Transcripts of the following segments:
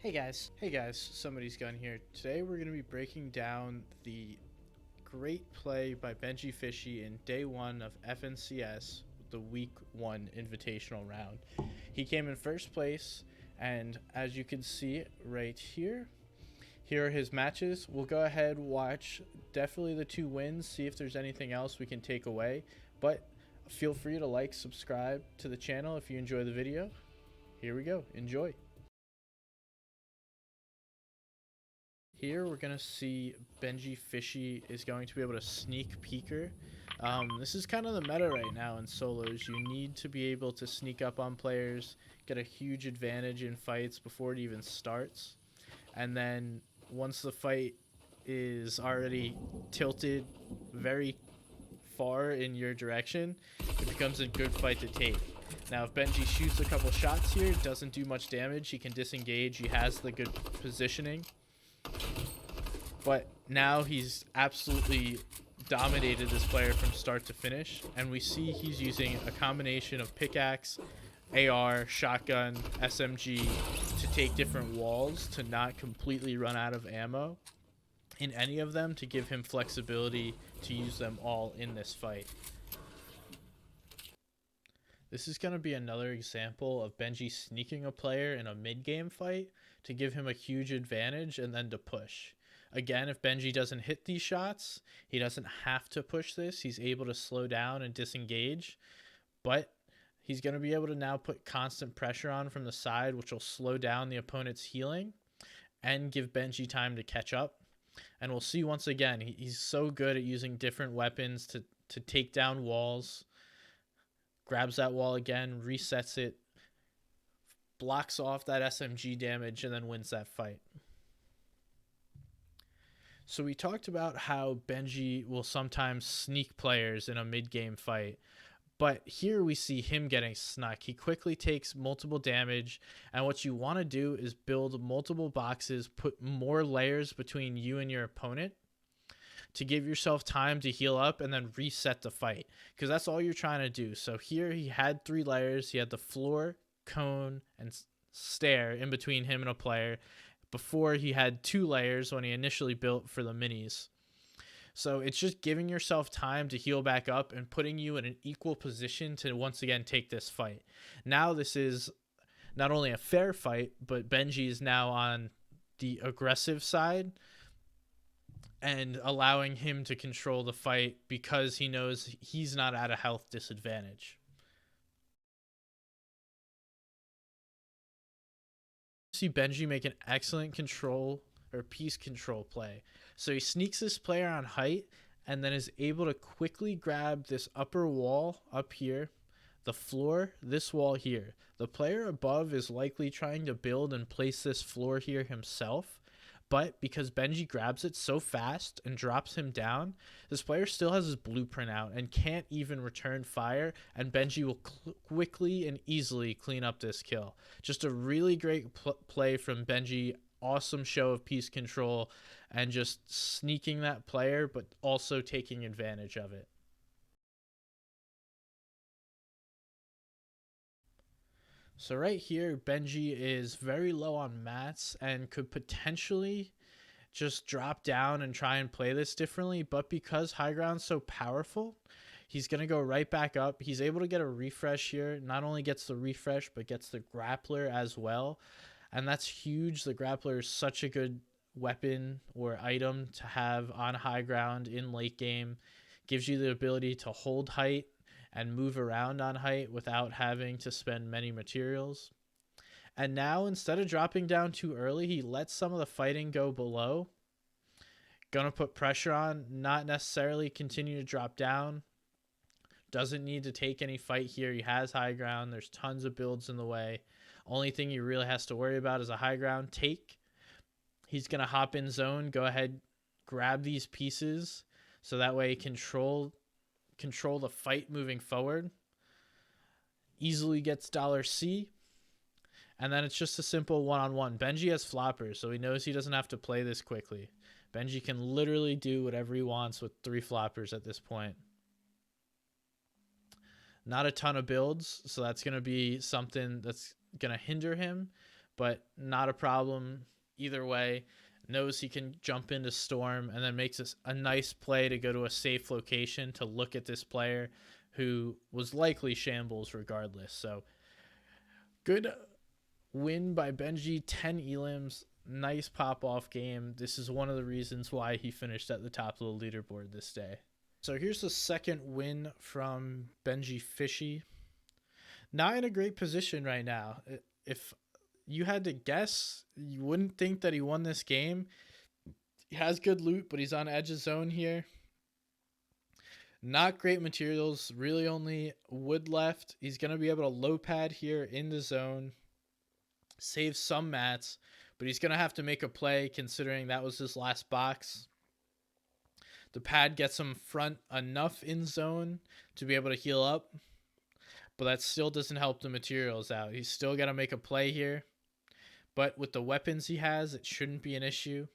Hey guys, somebody's gun here. Today we're going to be breaking down the great play by Benjyfishy in day 1 of FNCS, the week 1 invitational round. He came in first place, and as you can see right here are his matches. We'll go ahead, watch definitely the 2 wins, see if there's anything else we can take away, but feel free to like, subscribe to the channel if you enjoy the video. Here we go, enjoy. Here we're going to see Benjyfishy is going to be able to sneak peeker. This is kind of the meta right now in solos. You need to be able to sneak up on players, get a huge advantage in fights before it even starts. And then once the fight is already tilted very far in your direction, it becomes a good fight to take. Now if Benji shoots a couple shots here, doesn't do much damage, he can disengage, he has the good positioning. But now he's absolutely dominated this player from start to finish, and we see he's using a combination of pickaxe, AR, shotgun, SMG to take different walls to not completely run out of ammo in any of them, to give him flexibility to use them all in this fight. This is going to be another example of Benji sneaking a player in a mid-game fight to give him a huge advantage and then to push. Again, if Benji doesn't hit these shots, he doesn't have to push this. He's able to slow down and disengage, but he's going to be able to now put constant pressure on from the side, which will slow down the opponent's healing and give Benji time to catch up. And we'll see once again, he's so good at using different weapons to take down walls. Grabs that wall again, resets it, blocks off that SMG damage, and then wins that fight. So we talked about how Benji will sometimes sneak players in a mid-game fight, but here we see him getting snuck. He quickly takes multiple damage, and what you want to do is build multiple boxes, put more layers between you and your opponent to give yourself time to heal up and then reset the fight, because that's all you're trying to do. So here he had 3 layers. He had the floor, cone, and stair in between him and a player. Before, he had 2 layers when he initially built for the minis. So it's just giving yourself time to heal back up and putting you in an equal position to once again take this fight. Now this is not only a fair fight, but Benji is now on the aggressive side and allowing him to control the fight because he knows he's not at a health disadvantage. See Benji make an excellent control or piece control play. So he sneaks this player on height and then is able to quickly grab this upper wall up here, the floor, this wall here. The player above is likely trying to build and place this floor here himself, but because Benji grabs it so fast and drops him down, this player still has his blueprint out and can't even return fire, and Benji will quickly and easily clean up this kill. Just a really great play from Benji. Awesome show of piece control and just sneaking that player, but also taking advantage of it. So right here, Benji is very low on mats and could potentially just drop down and try and play this differently. But because high ground's so powerful, he's going to go right back up. He's able to get a refresh here. Not only gets the refresh, but gets the grappler as well. And that's huge. The grappler is such a good weapon or item to have on high ground in late game. Gives you the ability to hold height and move around on height without having to spend many materials. And now, instead of dropping down too early, he lets some of the fighting go below. Gonna put pressure on, not necessarily continue to drop down. Doesn't need to take any fight here. He has high ground. There's tons of builds in the way. Only thing he really has to worry about is a high ground take. He's gonna hop in zone, go ahead, grab these pieces, so that way control the fight moving forward. Easily gets $C, and then it's just a simple one-on-one. Benji has floppers, so he knows he doesn't have to play this quickly. Benji can literally do whatever he wants with 3 floppers at this point. Not a ton of builds, so that's going to be something that's going to hinder him, but not a problem either way. Knows he can jump into Storm and then makes a nice play to go to a safe location to look at this player who was likely shambles regardless. So good win by Benji, 10 elims, nice pop-off game. This is one of the reasons why he finished at the top of the leaderboard this day. So here's the second win from Benjyfishy. Not in a great position right now. If you had to guess, you wouldn't think that he won this game. He has good loot, but he's on edge of zone here. Not great materials, really only wood left. He's going to be able to low pad here in the zone, save some mats, but he's going to have to make a play considering that was his last box. The pad gets him front enough in zone to be able to heal up, but that still doesn't help the materials out. He's still got to make a play here, but with the weapons he has, it shouldn't be an issue.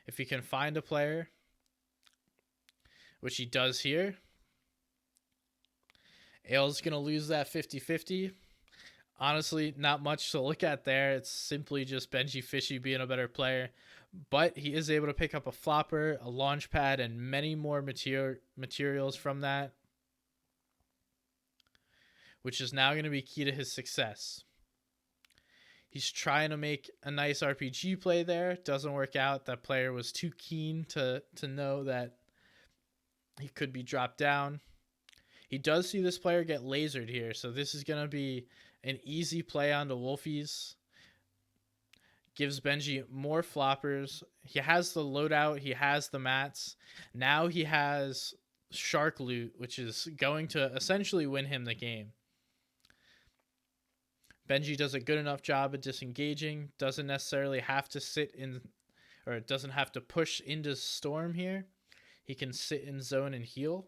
If he can find a player, which he does here, Ale's going to lose that 50-50. Honestly, not much to look at there. It's simply just Benjyfishy being a better player. But he is able to pick up a flopper, a launch pad, and many more materials from that, which is now going to be key to his success. He's trying to make a nice RPG play there. Doesn't work out. That player was too keen to know that he could be dropped down. He does see this player get lasered here, so this is going to be an easy play onto Wolfies. Gives Benji more floppers. He has the loadout. He has the mats. Now he has shark loot, which is going to essentially win him the game. Benji does a good enough job of disengaging. Doesn't necessarily have to sit in, or doesn't have to push into Storm here. He can sit in zone and heal.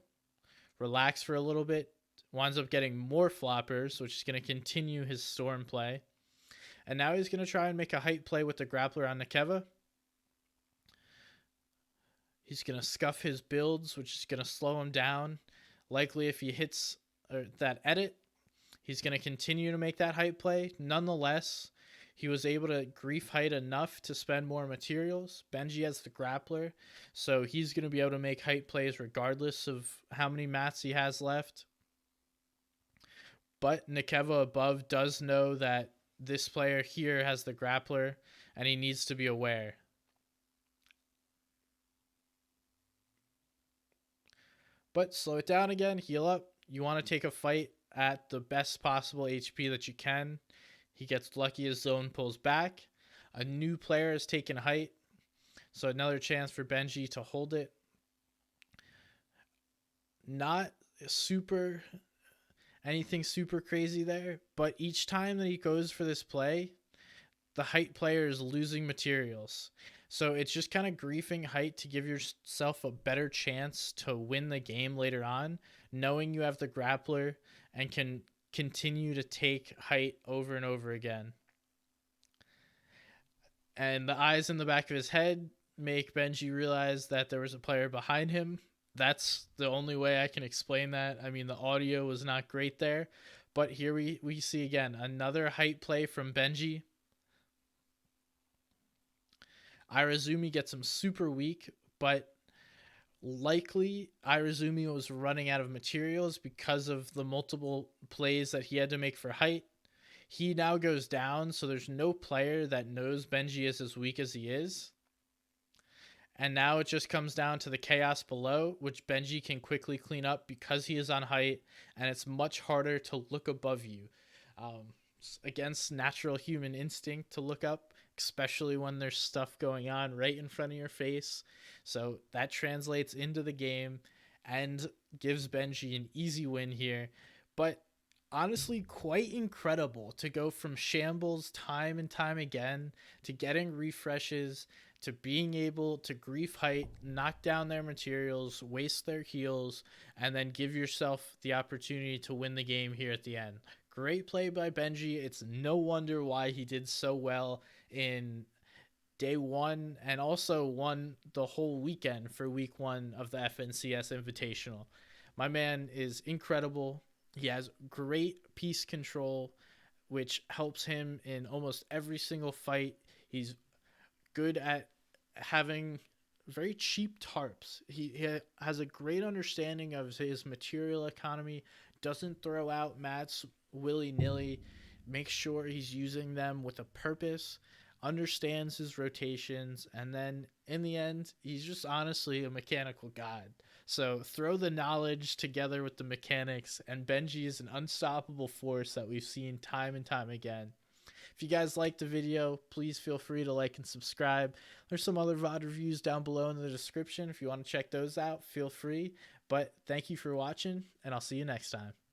Relax for a little bit. Winds up getting more floppers, which is going to continue his Storm play. And now he's going to try and make a height play with the grappler on Nikeva. He's going to scuff his builds, which is going to slow him down. Likely if he hits that edit, he's going to continue to make that height play. Nonetheless, he was able to grief height enough to spend more materials. Benji has the grappler, so he's going to be able to make height plays regardless of how many mats he has left. But Nikeva above does know that this player here has the grappler, and he needs to be aware. But slow it down again, heal up. You want to take a fight at the best possible HP that you can. He gets lucky as zone pulls back. A new player has taken height, so another chance for Benji to hold it. Not anything super crazy there, but each time that he goes for this play, the height player is losing materials. So it's just kind of griefing height to give yourself a better chance to win the game later on, knowing you have the grappler and can continue to take height over and over again. And the eyes in the back of his head make Benji realize that there was a player behind him. That's the only way I can explain that. I mean, the audio was not great there, but here we see again another height play from Benji. Irazumi gets him super weak, but likely Irazumi was running out of materials because of the multiple plays that he had to make for height. He now goes down, so there's no player that knows Benji is as weak as he is. And now it just comes down to the chaos below, which Benji can quickly clean up because he is on height, and it's much harder to look above you. Against natural human instinct to look up, especially when there's stuff going on right in front of your face. So that translates into the game and gives Benji an easy win here. But honestly, quite incredible to go from shambles time and time again to getting refreshes to being able to grief height, knock down their materials, waste their heals, and then give yourself the opportunity to win the game here at the end. Great play by Benji. It's no wonder why he did so well in day one and also won the whole weekend for week one of the FNCS Invitational. My man is incredible. He has great piece control, which helps him in almost every single fight. He's good at having very cheap tarps. He has a great understanding of his material economy, doesn't throw out mats willy nilly, makes sure he's using them with a purpose, understands his rotations, and then in the end, he's just honestly a mechanical god. So throw the knowledge together with the mechanics, and Benji is an unstoppable force that we've seen time and time again. If you guys liked the video, please feel free to like and subscribe. There's some other VOD reviews down below in the description. If you want to check those out, feel free. But thank you for watching, and I'll see you next time.